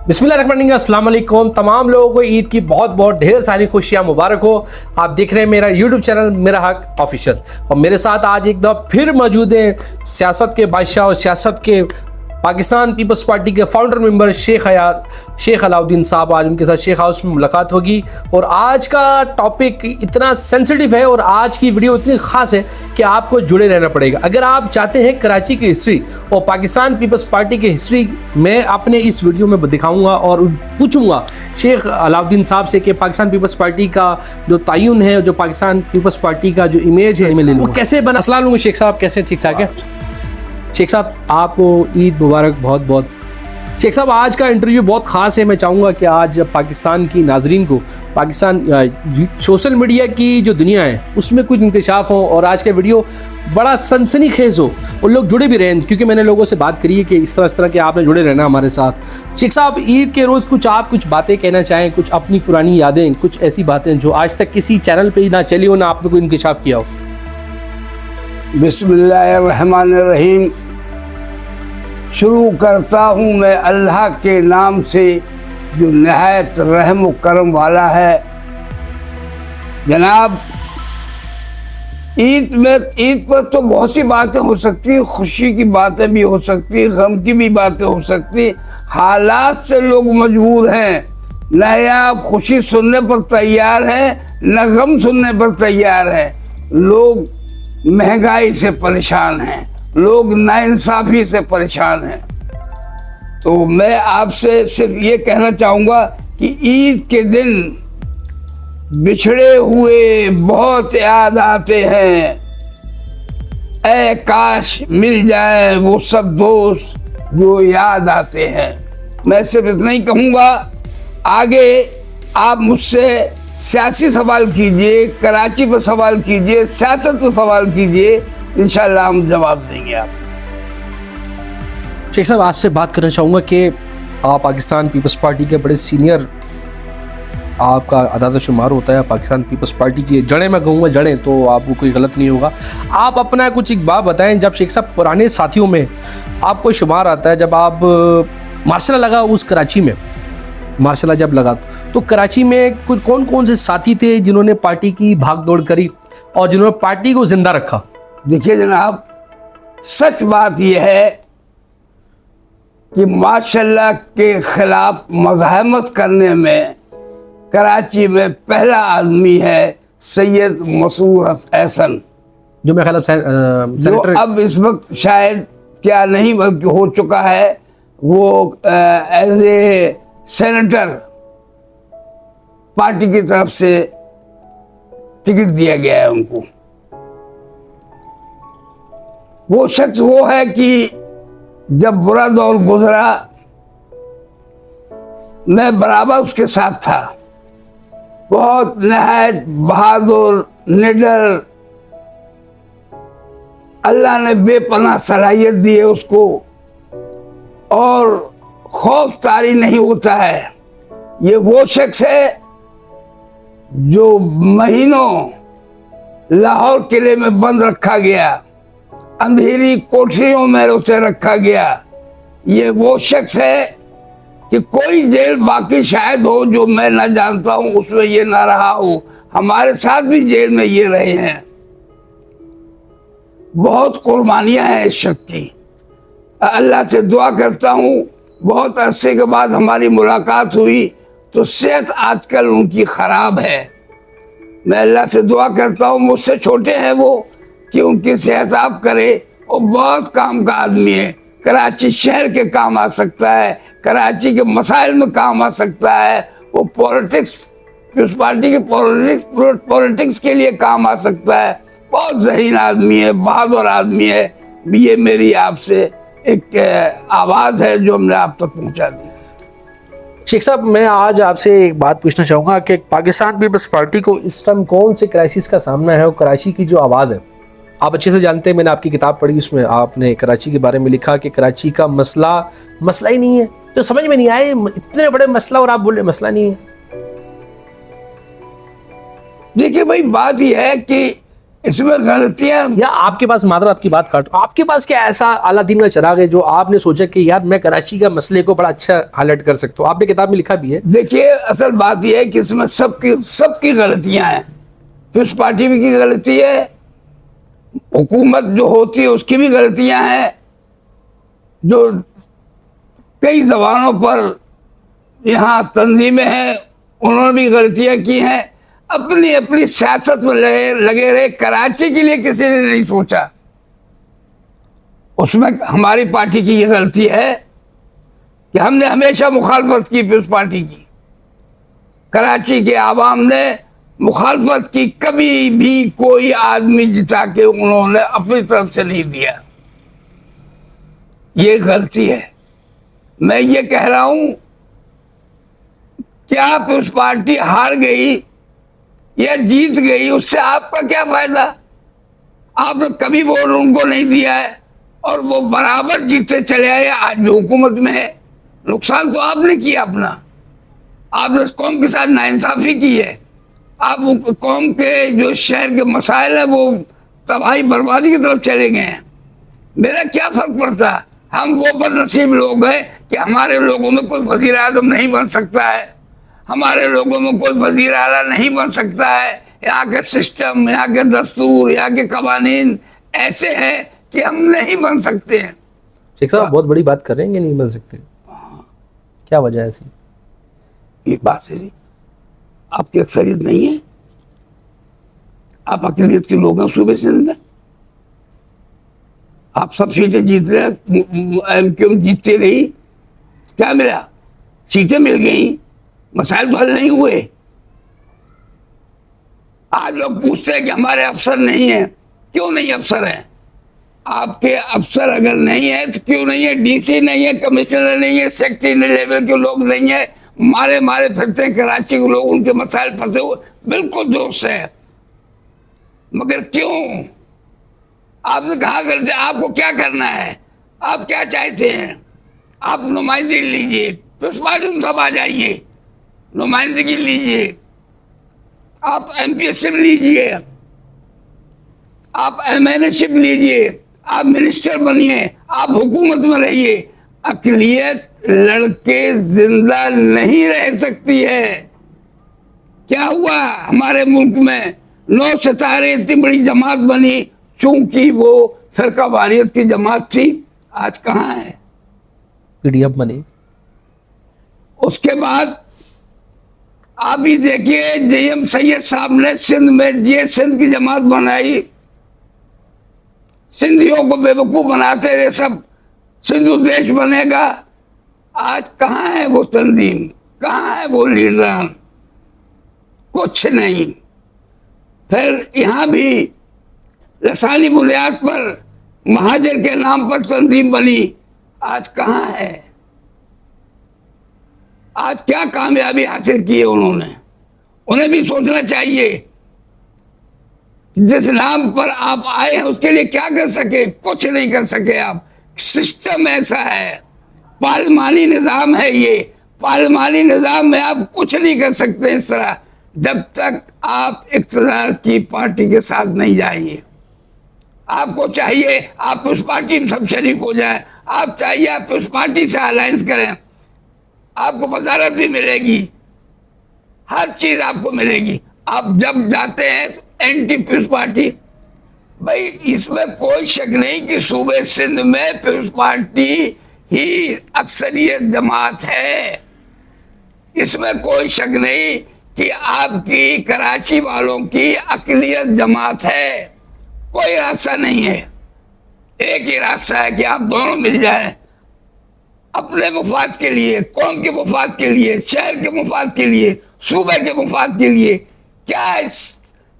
बिस्मिल्लाहिर्रहमानिर्रहीम, अस्सलाम वालेकुम। तमाम लोगों को ईद की बहुत बहुत ढेर सारी खुशियाँ मुबारक हो। आप देख रहे हैं मेरा यूट्यूब चैनल मेरा हक ऑफिशियल, और मेरे साथ आज एक दफ़ा फिर मौजूद हैं सियासत के बादशाह और सियासत के पाकिस्तान पीपल्स पार्टी के फाउंडर मेंबर शेख अलाउद्दीन साहब। आज उनके साथ शेख हाउस में मुलाकात होगी और आज का टॉपिक इतना सेंसिटिव है और आज की वीडियो इतनी ख़ास है कि आपको जुड़े रहना पड़ेगा। अगर आप चाहते हैं कराची की हिस्ट्री और पाकिस्तान पीपल्स पार्टी की हिस्ट्री, मैं अपने इस वीडियो में दिखाऊंगा और पूछूंगा शेख अलाउद्दीन साहब से कि पाकिस्तान पीपल्स पार्टी का जो तयन है, जो पाकिस्तान पीपल्स पार्टी का जो इमेज है वो कैसे बना। अस्सलाम वालेकुम शेख साहब, कैसे? ठीक ठाक है शेख साहब, आपको ईद मुबारक बहुत बहुत। शेख साहब, आज का इंटरव्यू बहुत ख़ास है। मैं चाहूँगा कि आज पाकिस्तान की नाजरीन को पाकिस्तान सोशल मीडिया की जो दुनिया है उसमें कुछ इंकशाफ हो और आज का वीडियो बड़ा सनसनीखेज़ हो और लोग जुड़े भी रहें, क्योंकि मैंने लोगों से बात करी है कि इस तरह के आपने जुड़े रहना हमारे साथ। शेख साहब, ईद के रोज़ कुछ बातें कहना चाहें, कुछ अपनी पुरानी यादें, कुछ ऐसी बातें जो आज तक किसी चैनल पर ना चली हो, ना आपने कोई इंकशाफ किया हो। बिस्मिल्लाहिर्रहमानिर्रहीम। शुरू करता हूँ मैं अल्लाह के नाम से जो नहायत रहम व करम वाला है। जनाब, ईद पर तो बहुत सी बातें हो सकती हैं, खुशी की बातें भी हो सकती हैं, गम की भी बातें हो सकती हैं। हालात से लोग मजबूर हैं, न आप खुशी सुनने पर तैयार हैं न गम सुनने पर तैयार हैं। लोग महंगाई से परेशान हैं, लोग नाइंसाफ़ी से परेशान हैं। तो मैं आपसे सिर्फ ये कहना चाहूँगा कि ईद के दिन बिछड़े हुए बहुत याद आते हैं। ऐ काश मिल जाए वो सब दोस्त जो याद आते हैं। मैं सिर्फ इतना ही कहूँगा, आगे आप मुझसे सियासी सवाल कीजिए, कराची पर सवाल कीजिए, सियासत पर सवाल कीजिए, इंशाल्लाह हम जवाब देंगे आप। शेख साहब, आपसे बात करना चाहूँगा कि आप पाकिस्तान पीपल्स पार्टी के बड़े सीनियर, आपका अदाद शुमार होता है पाकिस्तान पीपल्स पार्टी की जड़ें, मैं कहूँगा जड़ें, तो आपको कोई गलत नहीं होगा। आप अपना कुछ एक बात बताएं, जब शेख साहब पुराने साथियों में आपको शुमार आता है, जब आप मार्शल लगा उस कराची में, मार्शल जब लगा तो कराची में कुछ कौन से साथी थे जिन्होंने पार्टी की भाग दौड़ करी और जिन्होंने पार्टी को जिंदा रखा? देखिए जनाब, सच बात यह है कि माशाल्लाह के खिलाफ मज़ाहमत करने में कराची में पहला आदमी है सैयद मसूद एहसन, जो मेरे ख्याल जो अब इस वक्त शायद क्या नहीं बल्कि हो चुका है, वो एज ए सेनेटर पार्टी की तरफ से टिकट दिया गया है उनको। वो शख्स वो है कि जब बुरा दौर गुजरा मैं बराबर उसके साथ था। बहुत नहायत बहादुर, निडर, अल्लाह ने बेपनाह सलाहियत दी है उसको और खौफ तारी नहीं होता है। ये वो शख्स है जो महीनों लाहौर किले में बंद रखा गया, अंधेरी कोठरियों में उसे रखा गया। ये वो शख्स है कि कोई जेल बाकी शायद हो जो मैं ना जानता हूं, उसमें ये ना रहा हो। हमारे साथ भी जेल में ये रहे हैं। बहुत कुर्बानियां हैं इस शख्स की। अल्लाह से दुआ करता हूं, बहुत अरसे के बाद हमारी मुलाकात हुई तो सेहत आजकल उनकी ख़राब है। मैं अल्लाह से दुआ करता हूँ, मुझसे छोटे हैं वो, कि उनकी सेहत आप करे। वो बहुत काम का आदमी है, कराची शहर के काम आ सकता है, कराची के मसाइल में काम आ सकता है। वो पॉलिटिक्स, उस पार्टी के पॉलिटिक्स के लिए काम आ सकता है। बहुत ज़हीन आदमी है, बहादुर आदमी है। ये मेरी आपसे एक आवाज़ है जो हमने आप तक पहुंचा दी। शेख साहब, मैं आज आपसे एक बात पूछना चाहूँगा कि पाकिस्तान पीपल्स पार्टी को इस टाइम कौन से क्राइसिस का सामना है और कराची की जो आवाज़ है, आप अच्छे से जानते हैं। मैंने आपकी किताब पढ़ी, उसमें आपने कराची के बारे में लिखा कि कराची का मसला ही नहीं है। तो समझ में नहीं आए, इतने बड़े मसला और आप बोल रहे मसला नहीं है। देखिए भाई, बात यह है कि इसमें गलतियां या आपके पास, मात्र आपकी बात काट, आपके पास क्या ऐसा अलादीन का चिराग है जो आपने सोचा कि यार मैं कराची का मसले को बड़ा अच्छा हाईलाइट कर सकता हूँ? आपने किताब में लिखा भी है। देखिए, असल बात यह है कि इसमें सबकी गलतियां हैं। पीपल्स पार्टी भी की गलती है, हुकूमत जो होती है उसकी भी गलतियां हैं, जो कई जबानों पर यहाँ तंजीमें हैं उन्होंने भी गलतियां की हैं। अपनी अपनी सियासत में लगे रहे। कराची के लिए किसी ने नहीं सोचा। उसमें हमारी पार्टी की ये गलती है कि हमने हमेशा मुखालफत की पीपल्स पार्टी की। कराची के आवाम ने मुखालफत की, कभी भी कोई आदमी जिता के उन्होंने अपनी तरफ से नहीं दिया। ये गलती है। मैं ये कह रहा हूं, क्या पीपल्स पार्टी हार गई या जीत गई उससे आपका क्या फायदा? आपने कभी वोट उनको नहीं दिया है और वो बराबर जीतते चले आए, आज भी हुकूमत में है। नुकसान तो आपने किया अपना। आपने कौम के साथ नाइंसाफी की है। आप कौम के जो शहर के मसाइल है वो तबाही बर्बादी की तरफ चले गए हैं। मेरा क्या फर्क पड़ता? हम वो बदनसीब लोग हैं कि हमारे लोगों में कोई वजीर आज़म नहीं बन सकता है, हमारे लोगों में कोई वजीर आला नहीं बन सकता है। यहाँ के सिस्टम, यहाँ के दस्तूर, यहाँ के कवानीन ऐसे हैं कि हम नहीं बन सकते हैं। शेख साहब बहुत बड़ी बात कर रहे हैं कि नहीं बन सकते, क्या वजह है ऐसी? ये बात है जी, आपकी अक्सरियत नहीं है, आप अकलियत के लोग हैं सूबे सिंध में। आप सब सीटें जीत रहे, क्यों जीतते रही? क्या मिला? सीटें मिल गई, मसाइल तो हल नहीं हुए। आज लोग पूछते हैं कि हमारे अफसर नहीं है। क्यों नहीं अफसर हैं? आपके अफसर अगर नहीं है तो क्यों नहीं है? डीसी नहीं है, कमिश्नर नहीं है, सेक्रेटरी लेवल के लोग नहीं है, मारे मारे फिरते हैं कराची के लोग, उनके मसाइल फंसे हुए। बिल्कुल दोस्त है, मगर क्यों? आपने कहा करते, आपको क्या करना है? आप क्या चाहते हैं? आप नुमाइंदगी लीजिए, पीपल्स पार्टी में सब आ जाइए, नुमाइंदगी लीजिए, आप एमपीएसशिप लीजिए, आप एमएनएशिप लीजिए, आप मिनिस्टर बनिए, आप हुकूमत में रहिए। अकलियत लड़के जिंदा नहीं रह सकती है। क्या हुआ हमारे मुल्क में? 9 सितारे इतनी बड़ी जमात बनी चूंकि वो फिरका वारियत की जमात थी। आज कहाँ है? पीडीएफ बनी। उसके बाद आप ही देखिए, जेएम सैयद साहब ने सिंध में ये सिंध की जमात बनाई। सिंधियों को बेवकूफ बनाते रहे सब, सिंधु देश बनेगा। आज कहाँ है वो तंजीम? कहाँ है वो लीडर? कुछ नहीं। फिर यहाँ भी लसानी बुनियाद पर महाजर के नाम पर तंजीम बनी। आज कहाँ है? आज क्या कामयाबी हासिल की है उन्होंने? उन्हें भी सोचना चाहिए जिस नाम पर आप आए हैं उसके लिए क्या कर सके? कुछ नहीं कर सके आप। सिस्टम ऐसा है, पार्लिमानी निज़ाम है ये। पार्लिमानी निज़ाम में आप कुछ नहीं कर सकते इस तरह, जब तक आप इक़्तिदार की पार्टी के साथ नहीं जाएंगे। आपको चाहिए आप उस पार्टी में सब शरीक हो जाए, आप चाहिए आप उस पार्टी से अलायंस करें, आपको वजारत भी मिलेगी, हर चीज आपको मिलेगी। आप जब जाते हैं तो एंटी पीपल्स पार्टी, भाई इसमें कोई शक नहीं कि सूबे सिंध में पीपल्स पार्टी ही अक्सरियत जमात है। इसमें कोई शक नहीं कि आपकी कराची वालों की अकलियत जमात है। कोई रास्ता नहीं है, एक ही रास्ता है कि आप दोनों मिल जाएं, अपने मुफाद के लिए, कौम के मुफाद के लिए, शहर के मुफाद के लिए, सूबे के मुफाद के लिए। क्या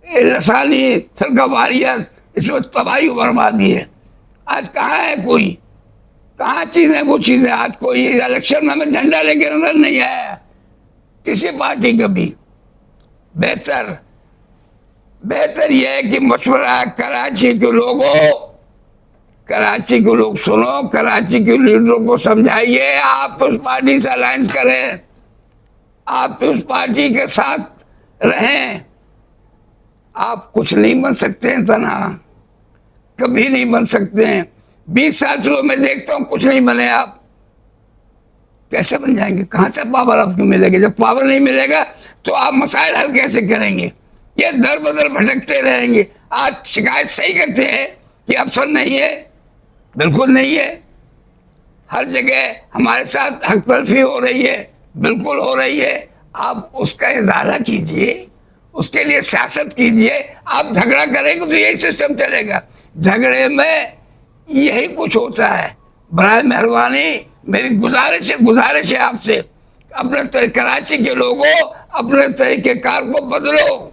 लसानी फिरका वारियत, इसमें तबाही बर्बादी है। आज कहाँ है कोई? कहाँ चीज़ है वो चीज़ें? आज कोई इलेक्शन में हमें झंडा लेके नजर नहीं आया किसी पार्टी का भी। बेहतर यह है कि मशवरा कराची के लोगों, कराची के लोग सुनो, कराची के लीडरों को समझाइए, आप उस पार्टी से अलायंस करें, आप उस पार्टी के साथ रहें, आप कुछ नहीं बन सकते हैं तनहा, कभी नहीं बन सकते हैं। 20 साल से मैं देखता हूं कुछ नहीं बने आप, कैसे बन जाएंगे? कहां से पावर आपको मिलेगा? जब पावर नहीं मिलेगा तो आप मसाइल हल कैसे करेंगे? ये दर बदर भटकते रहेंगे। आज शिकायत सही करते हैं कि अफसर नहीं है, बिल्कुल नहीं है। हर जगह हमारे साथ हक तलफी हो रही है, बिल्कुल हो रही है। आप उसका इजारा कीजिए, उसके लिए सियासत कीजिए। आप झगड़ा करेंगे तो यही सिस्टम चलेगा। झगड़े में यही कुछ होता है। बराए मेहरबानी मेरी गुजारिश है आपसे, अपने कराची के लोगों अपने तरीक़ेकार को बदलो।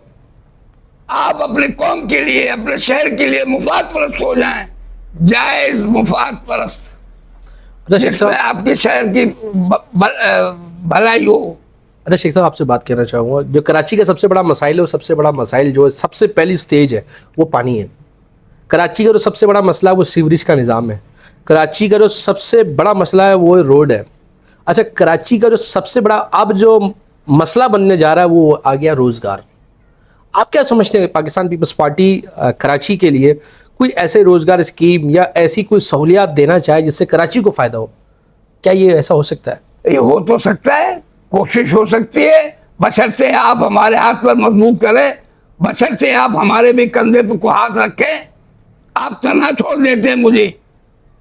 आप अपनी कौम के लिए, अपने शहर के लिए मुफाद परस्त हो जाएं, जायज मुफाद परस्त, जिसमें आपके शहर की भलाई हो। अच्छा शेख साहब, आपसे बात करना चाहूँगा, जो कराची का सबसे बड़ा मसाइल है, वो सबसे बड़ा मसाइल जो है, सबसे पहली स्टेज है वो पानी है। कराची का जो सबसे बड़ा मसला है वो सीवरेज का निज़ाम है। कराची का जो सबसे बड़ा मसला है वो रोड है। अच्छा, कराची का जो सबसे बड़ा अब जो मसला बनने जा रहा है वो आ गया रोज़गार। आप क्या समझते हैं पाकिस्तान पीपल्स पार्टी कराची के लिए कोई ऐसे रोज़गार स्कीम या ऐसी कोई सहूलियात देना चाहे जिससे कराची को फ़ायदा हो? क्या ये ऐसा हो सकता है? ये हो तो सकता है, कोशिश हो सकती है, बशर्ते आप हमारे हाथ पर मजबूत करें, बशर्ते आप हमारे भी कंधे पर को हाथ रखें। आप तना छोड़ देते हैं मुझे।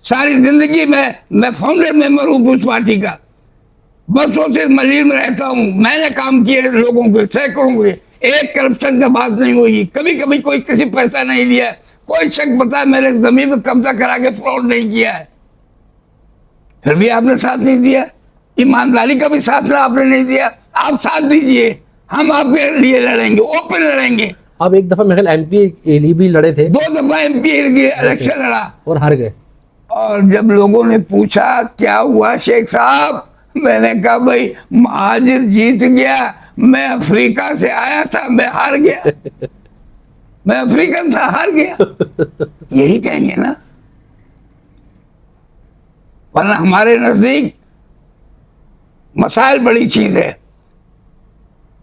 सारी जिंदगी में मैं फाउंडर मेंबर हूँ उस पार्टी का, बरसों से मलिर में रहता हूँ। मैंने काम किए लोगों के, सैकड़ों के, एक करप्शन का बात नहीं हुई, कभी कभी कोई किसी पैसा नहीं लिया, कोई शक बताया मेरे जमीन में कब्जा करा के फ्रॉड नहीं किया है, फिर भी आपने साथ नहीं दिया। ईमानदारी का भी साथ आपने नहीं दिया। आप साथ दीजिए, हम आपके लिए लड़ेंगे, ओपन लड़ेंगे। आप एक दफ़ा मेरे एमपी के लिए भी लड़े थे। 2 दफा एमपी इलेक्शन लड़ा और हार गए। और जब लोगों ने पूछा क्या हुआ शेख साहब, मैंने कहा भाई महाजिर जीत गया, मैं अफ्रीका से आया था, मैं हार गया। मैं अफ्रीकन था, हार गया। यही कहेंगे ना, वरना हमारे नजदीक मसाइल बड़ी चीज है।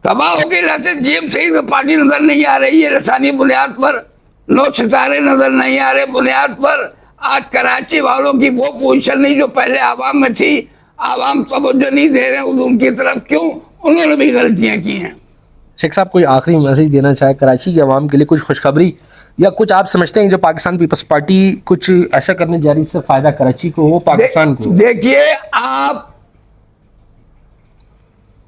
तबाह हो गई लाते जीएम सही तो पार्टी नजर नहीं आ रही है, लसानी बुनियाद पर 9 सितारे नजर नहीं आ रहे बुनियाद पर। आज कराची वालों की वो पोजीशन नहीं जो पहले आवाम में थी। आवाम तवज्जो नहीं दे रहे उनकी तरफ, क्यों? उन्होंने भी गलतियां की हैं। शेख साहब, कोई आखिरी मैसेज देना चाहे कराची की आवाम के लिए, कुछ खुशखबरी या कुछ आप समझते हैं जो पाकिस्तान पीपल्स पार्टी कुछ ऐसा करने जा रही है जिससे फायदा कराची को हो, पाकिस्तान को? देखिए, आप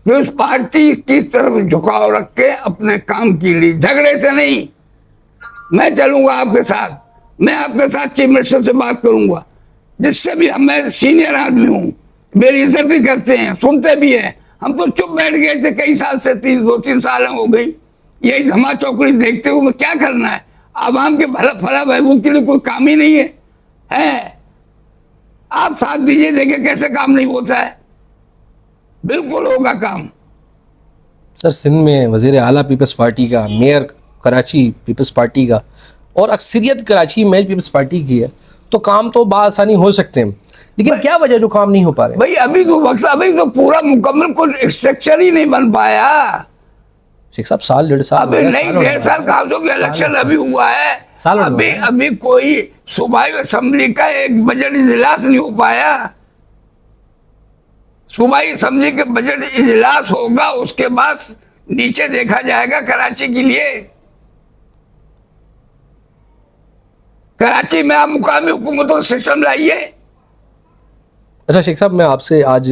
पीपल्स पार्टी की तरफ झुकाव रख के अपने काम के लिए, झगड़े से नहीं। मैं चलूंगा आपके साथ, मैं आपके साथ चीफ मिनिस्टर से बात करूंगा, जिससे भी मैं सीनियर आदमी हूँ, मेरी इज्जत भी करते हैं, सुनते भी हैं। हम तो चुप बैठ गए थे कई साल से, 2-3 साल हो गई यही धमा चौकड़ी देखते हुए। क्या करना है? आवाम के फला बहबूद के लिए कोई काम ही नहीं है। आप साथ दीजिए, देखिए कैसे काम नहीं होता है। बिल्कुल होगा काम। सर, सिंध में वज़ीर आला पीपल्स पार्टी का, मेयर कराची पीपल्स पार्टी का और अक्सरियत कराची में पीपल्स पार्टी की है, तो काम तो बआसानी हो सकते हैं, लेकिन क्या वजह जो काम नहीं हो पा रहे? भाई अभी तो पूरा मुकम्मल कोई स्ट्रक्चर ही नहीं बन पाया। शेख साहब, साल 1.5 साल अभी नहीं, 1.5 साल कहा जो इलेक्शन अभी हुआ है। अभी कोई सूबाई असेंबली का एक बजट इजलास नहीं हो पाया। सूबाई असेंबली के बजट इजलास होगा, उसके बाद नीचे देखा जाएगा कराची के लिए। कराची में आप मुकामी हुकूमतों का सिस्टम लाइए। अच्छा शेख साहब, मैं आपसे आज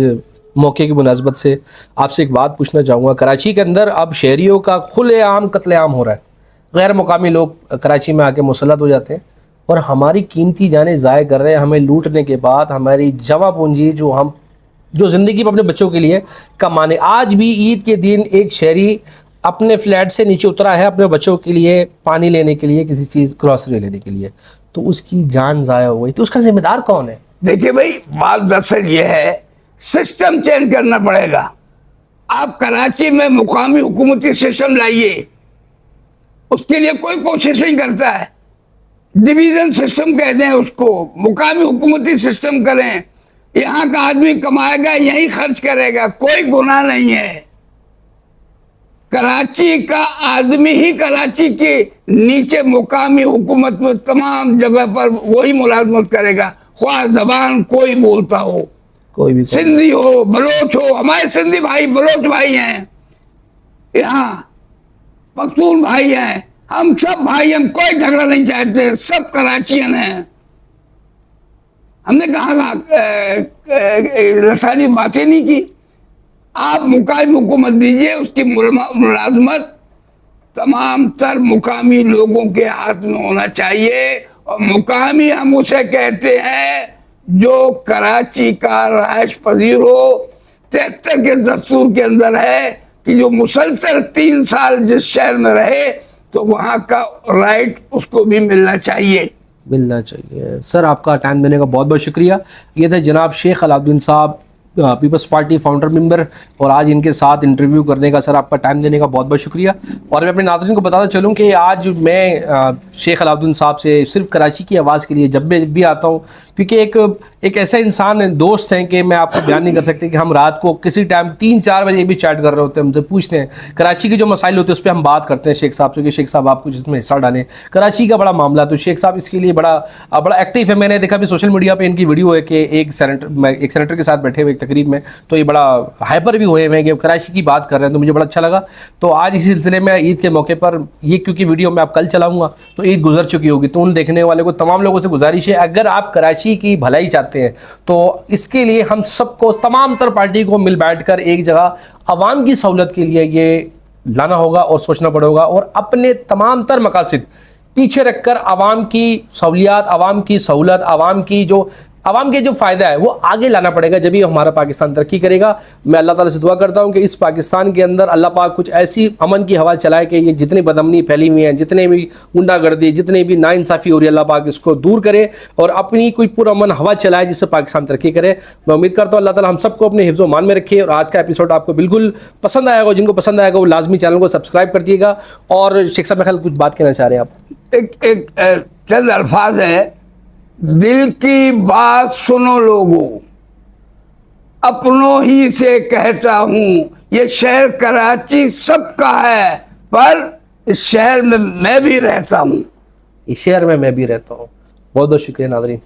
मौके की मुनासबत से आपसे एक बात पूछना चाहूँगा। कराची के अंदर अब शहरियों का खुलेआम कत्लेआम हो रहा है। गैर मुकामी लोग कराची में आके मुसल्लत हो जाते हैं और हमारी कीमती जानें ज़ाय कर रहे हैं। हमें लूटने के बाद हमारी जमा पूंजी जो ज़िंदगी में अपने बच्चों के लिए कमाने, आज भी ईद के दिन एक शहरी अपने फ्लैट से नीचे उतरा है अपने बच्चों के लिए पानी लेने के लिए, किसी चीज़ ग्रॉसरी लेने के लिए, तो उसकी जान ज़ाया हो गई, तो उसका जिम्मेदार कौन है? देखिए भाई, बात दरअसल ये है, सिस्टम चेंज करना पड़ेगा। आप कराची में मुकामी हुकूमती सिस्टम लाइए, उसके लिए कोई कोशिश नहीं करता है। डिवीजन सिस्टम कहते हैं उसको, मुकामी हुकूमती सिस्टम करें। यहाँ का आदमी कमाएगा, यही खर्च करेगा, कोई गुनाह नहीं है। कराची का आदमी ही कराची के नीचे मुकामी हुकूमत में तमाम जगह पर वही मुलाजमत करेगा, ख्वाह जबान कोई बोलता हो, कोई भी सिंधी हो, बलोच हो। हमारे सिंधी भाई बलोच भाई हैं, यहाँ पख्तून भाई हैं, हम सब भाई, हम कोई झगड़ा नहीं चाहते, सब कराचियन हैं। हमने कहा लसानी बातें नहीं की। आप मुकामी हुकूमत दीजिए, उसकी मुलाजमत तमाम तर मुकामी लोगों के हाथ में होना चाहिए। और मुकामी हम उसे कहते हैं जो कराची का रहायश पजीर हो। 73 के दस्तूर के अंदर है कि जो मुसलसल 3 साल जिस शहर में रहे तो वहाँ का राइट उसको भी मिलना चाहिए। सर, आपका टाइम देने का बहुत बहुत शुक्रिया। ये थे जनाब शेख अलाउद्दीन साहब, पीपल्स पार्टी फाउंडर मेंबर, और आज इनके साथ इंटरव्यू करने का सर आपका टाइम देने का बहुत बहुत शुक्रिया। और मैं अपने नाज़रीन को बताता चलूँ कि आज मैं शेख अलाउद्दीन साहब से सिर्फ कराची की आवाज़ के लिए जब भी आता हूँ, क्योंकि एक ऐसा इंसान है, दोस्त हैं कि मैं आपको बयान नहीं कर सकते कि हम रात को किसी टाइम 3-4 बजे भी चैट कर रहे होते हैं, हमसे पूछते हैं कराची के जो मसाइल होते हैं उस पर हम बात करते हैं शेख साहब से कि शेख साहब आप कुछ इसमें हिस्सा डालें, कराची का बड़ा मामला। तो शेख साहब इसके लिए बड़ा एक्टिव है। मैंने देखा भी सोशल मीडिया पर इनकी वीडियो है कि एक सेनेटर के साथ बैठे हुए तकरीब में, तो ये बड़ा हाइपर भी हुए हैं कि कराची की बात कर रहे हैं, तो मुझे बड़ा अच्छा लगा। तो आज इसी सिलसिले में ईद के मौके पर ये, क्योंकि वीडियो मैं आप कल चलाऊंगा तो ईद गुजर चुकी होगी, तो उन देखने वाले को तमाम लोगों से गुजारिश है, अगर आप कराची की भलाई चाहते हैं तो इसके लिए हम सबको, तमाम तर पार्टी को मिल बैठकर एक जगह अवाम की सहूलत के लिए ये लाना होगा और सोचना पड़ेगा, और अपने तमाम तर मकासद पीछे रखकर आवाम की सहूलियात, आवाम की सहूलत, आवाम के जो फ़ायदा है वो आगे लाना पड़ेगा, जब ही हमारा पाकिस्तान तरक्की करेगा। मैं अल्लाह ताला से दुआ करता हूँ कि इस पाकिस्तान के अंदर अल्लाह पाक कुछ ऐसी अमन की हवा चलाए कि ये जितनी बदअमनी फैली हुई है, जितने भी गुंडागर्दी, जितनी भी नाइंसाफ़ी हो रही है, अल्लाह पाक इसको दूर करे और अपनी कोई पुरअमन हवा चलाए जिससे पाकिस्तान तरक्की करे। मैं उम्मीद करता हूँ अल्लाह ताला हम सबको अपने हिफ्ज़ मान में रखे। और आज का एपिसोड आपको बिल्कुल पसंद आएगा, जिनको पसंद आएगा वो लाजमी चैनल को सब्सक्राइब कर दिएगा। और शेख साहब ख्याल कुछ बात कहना चाह रहे हैं आप? एक चंद अल्फाज है, दिल की बात सुनो लोगों, अपनों ही से कहता हूँ, ये शहर कराची सबका है, पर इस शहर में मैं भी रहता हूँ। इस शहर में मैं भी रहता हूँ। बहुत बहुत शुक्रिया नाज़रीन।